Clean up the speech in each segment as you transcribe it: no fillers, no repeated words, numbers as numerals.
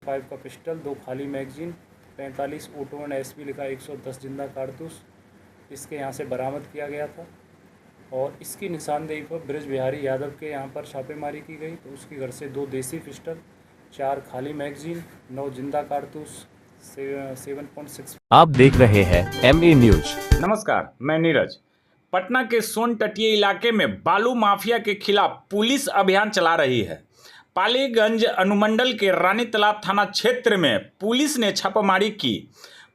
.45 का पिस्टल, 2 खाली magazine, 45 auto and SP लिखा 110 जिंदा कारतूस इसके यहाँ से बरामद किया गया था। और इसकी निशानदेही पर ब्रज बिहारी यादव के यहाँ पर छापेमारी की गई तो उसके घर से 2 देसी पिस्टल, 4 खाली मैगजीन, 9 जिंदा कारतूस, 7.6। आप देख रहे हैं MA न्यूज। नमस्कार, मैं नीरज। पटना के सोन तटीय इलाके में बालू माफिया के खिलाफ पुलिस अभियान चला रही है। पालीगंज अनुमंडल के रानी तालाब थाना क्षेत्र में पुलिस ने छापेमारी की।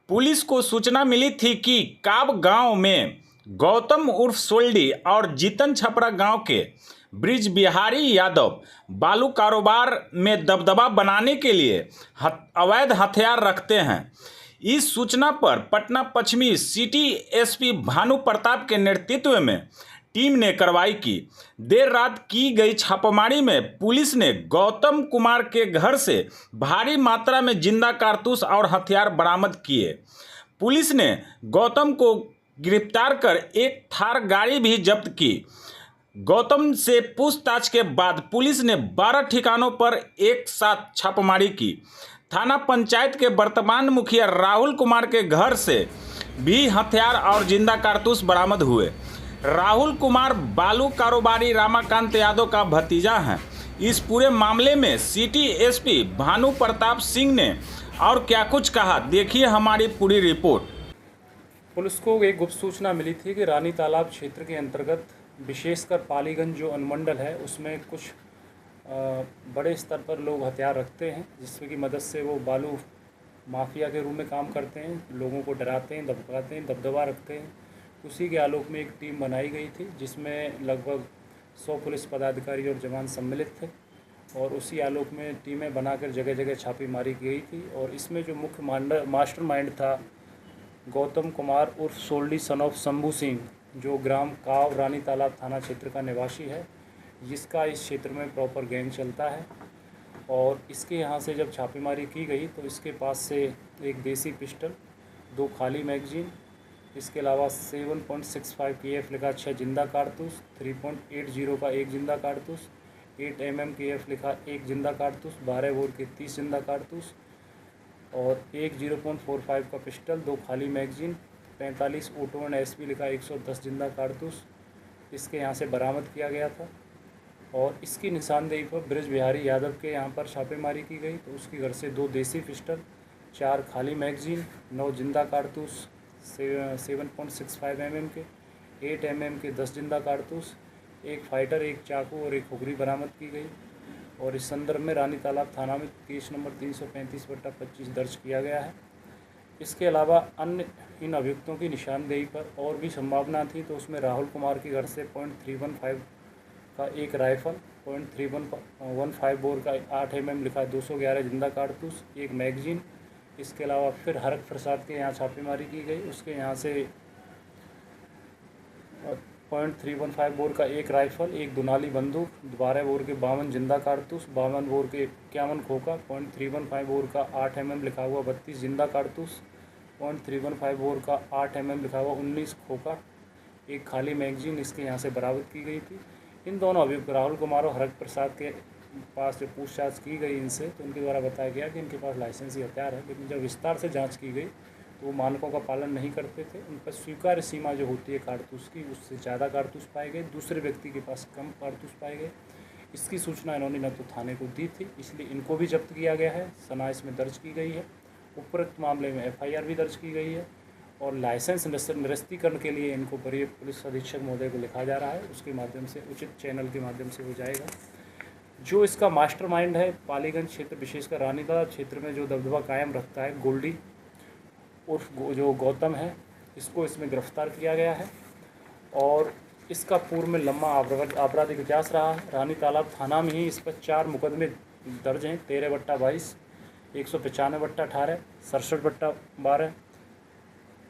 पुलिस को सूचना मिली थी कि काब गांव में गौतम उर्फ सोल्डी और जीतन छपरा गांव के ब्रिज बिहारी यादव बालू कारोबार में दबदबा बनाने के लिए अवैध हथियार रखते हैं। इस सूचना पर पटना पश्चिमी सिटी एसपी भानु प्रताप के नेतृत्व में टीम ने कार्रवाई की। देर रात की गई छापेमारी में पुलिस ने गौतम कुमार के घर से भारी मात्रा में जिंदा कारतूस और हथियार बरामद किए। पुलिस ने गौतम को गिरफ्तार कर एक थार गाड़ी भी जब्त की। गौतम से पूछताछ के बाद पुलिस ने 12 ठिकानों पर एक साथ छापेमारी की। थाना पंचायत के वर्तमान मुखिया राहुल कुमार के घर से भी हथियार और जिंदा कारतूस बरामद हुए। राहुल कुमार बालू कारोबारी रामाकांत यादव का भतीजा है। इस पूरे मामले में सिटी एसपी भानु प्रताप सिंह ने और क्या कुछ कहा, देखिए हमारी पूरी रिपोर्ट। पुलिस को एक गुप्त सूचना मिली थी कि रानी तालाब क्षेत्र के अंतर्गत विशेषकर पालीगंज जो अनुमंडल है उसमें कुछ बड़े स्तर पर लोग हथियार रखते हैं, जिसकी मदद से वो बालू माफिया के रूप में काम करते हैं, लोगों को डराते हैं, धमकाते हैं, दबदबा रखते हैं। उसी के आलोक में एक टीम बनाई गई थी जिसमें लगभग 100 पुलिस पदाधिकारी और जवान सम्मिलित थे और उसी आलोक में टीमें बनाकर जगह जगह छापेमारी की गई थी। और इसमें जो मुख्य मास्टरमाइंड था गौतम कुमार उर्फ सोल्डी सन ऑफ शंभू सिंह, जो ग्राम काव रानी तालाब थाना क्षेत्र का निवासी है, जिसका इस क्षेत्र में प्रॉपर गैंग चलता है। और इसके यहाँ से जब छापेमारी की गई तो इसके पास से एक देसी पिस्टल, 2 खाली मैगजीन, इसके अलावा 7.65 KF लिखा 6 जिंदा कारतूस, 3.80 का 1 जिंदा कारतूस, 8 mm KF लिखा 1 जिंदा कारतूस, 12 बोर के 30 जिंदा कारतूस और एक 0.45 का पिस्टल, 2 खाली मैगजीन, 45 ऑटो एंड एसपी लिखा 110 जिंदा कारतूस इसके यहाँ से बरामद किया गया था। और इसकी निशानदेही पर ब्रज बिहारी यादव के यहाँ पर छापेमारी की गई तो उसके घर से 2 देसी पिस्टल, 4 खाली मैगजीन, 9 जिंदा कारतूस 7.65 mm के, 8 mm के 10 जिंदा कारतूस, एक फाइटर, एक चाकू और एक खुखरी बरामद की गई। और इस संदर्भ में रानी तालाब थाना में केस नंबर 335/25 दर्ज किया गया है। इसके अलावा अन्य इन अभियुक्तों की निशानदेही पर और भी संभावना थी तो उसमें राहुल कुमार के घर से .315 का एक राइफल, .315 बोर का 8 mm लिखा 211 जिंदा कारतूस, एक मैगजीन। इसके अलावा फिर हरक प्रसाद के यहाँ छापेमारी की गई, उसके यहाँ से .315 बोर का एक राइफल, एक दुनाली बंदूक, 12 बोर के 52 जिंदा कारतूस, 52 बोर के 51 खोखा, .315 बोर का 8 mm लिखा हुआ 32 जिंदा कारतूस, .315 बोर का 8 mm लिखा हुआ 19 खोखा, एक खाली मैगजीन इसके यहाँ से बरामद की गई थी। इन दोनों अभियुक्त राहुल कुमार और हरक प्रसाद के पास जो पूछताछ की गई इनसे तो उनके द्वारा बताया गया कि इनके पास लाइसेंसी हथियार है, लेकिन जब विस्तार से जांच की गई तो वो मानकों का पालन नहीं करते थे। उन पर स्वीकार्य सीमा जो होती है कारतूस की, उससे ज़्यादा कारतूस पाए गए, दूसरे व्यक्ति के पास कम कारतूस पाए गए। इसकी सूचना इन्होंने न तो थाने को दी थी, इसलिए इनको भी जब्त किया गया है, सना इसमें दर्ज की गई है। उपरोक्त मामले में FIR भी दर्ज की गई है और लाइसेंस निरस्तीकरण के लिए इनको वरीय पुलिस अधीक्षक महोदय को लिखा जा रहा है, उसके माध्यम से उचित चैनल के माध्यम से हो जाएगा। जो इसका मास्टरमाइंड है पालीगंज क्षेत्र, विशेषकर रानी तालाब क्षेत्र में जो दबदबा कायम रखता है, गोल्डी उर्फ जो गौतम है, इसको इसमें गिरफ्तार किया गया है। और इसका पूर्व में लंबा आपराधिक इतिहास रहा है। रानी तालाब थाना में ही इस पर 4 मुकदमे दर्ज हैं, 13/22, 195/18, 67/12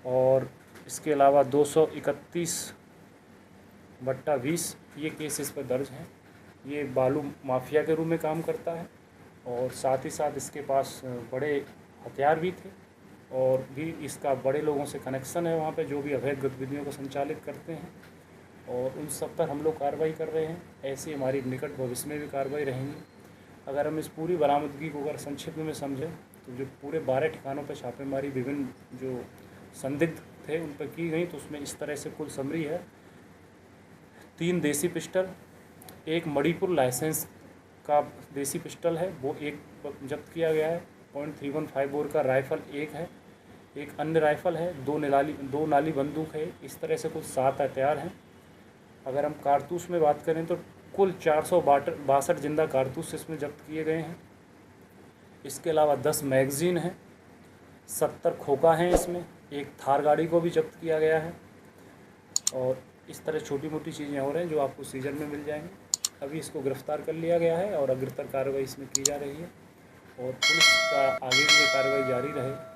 और इसके अलावा 231/20 ये केस इस पर दर्ज हैं। ये बालू माफिया के रूप में काम करता है और साथ ही साथ इसके पास बड़े हथियार भी थे और भी इसका बड़े लोगों से कनेक्शन है वहाँ पे, जो भी अवैध गतिविधियों को संचालित करते हैं और उन सब पर हम लोग कार्रवाई कर रहे हैं। ऐसी हमारी निकट भविष्य में भी कार्रवाई रहेंगी। अगर हम इस पूरी बरामदगी को अगर संक्षिप्त में समझें तो जो पूरे 12 ठिकानों पर छापेमारी विभिन्न जो संदिग्ध थे उन पर की गई, तो उसमें इस तरह से कुल समरी है। 3 देसी पिस्टल, एक मणिपुर लाइसेंस का देसी पिस्टल है वो एक जब्त किया गया है। .315 बोर का राइफ़ल एक है, एक अन्य राइफ़ल है, दो नाली बंदूक है। इस तरह से कुल 7 हथियार हैं। अगर हम कारतूस में बात करें तो कुल 462 जिंदा कारतूस इसमें जब्त किए गए हैं। इसके अलावा 10 मैगज़ीन हैं, 70 खोखा हैं, इसमें एक थार गाड़ी को भी जब्त किया गया है। और इस तरह छोटी मोटी चीज़ें हो रही हैं जो आपको सीजन में मिल जाएंगी। अभी इसको गिरफ़्तार कर लिया गया है और अग्रतर कार्रवाई इसमें की जा रही है और पुलिस का आगे भी ये कार्रवाई जारी रहे।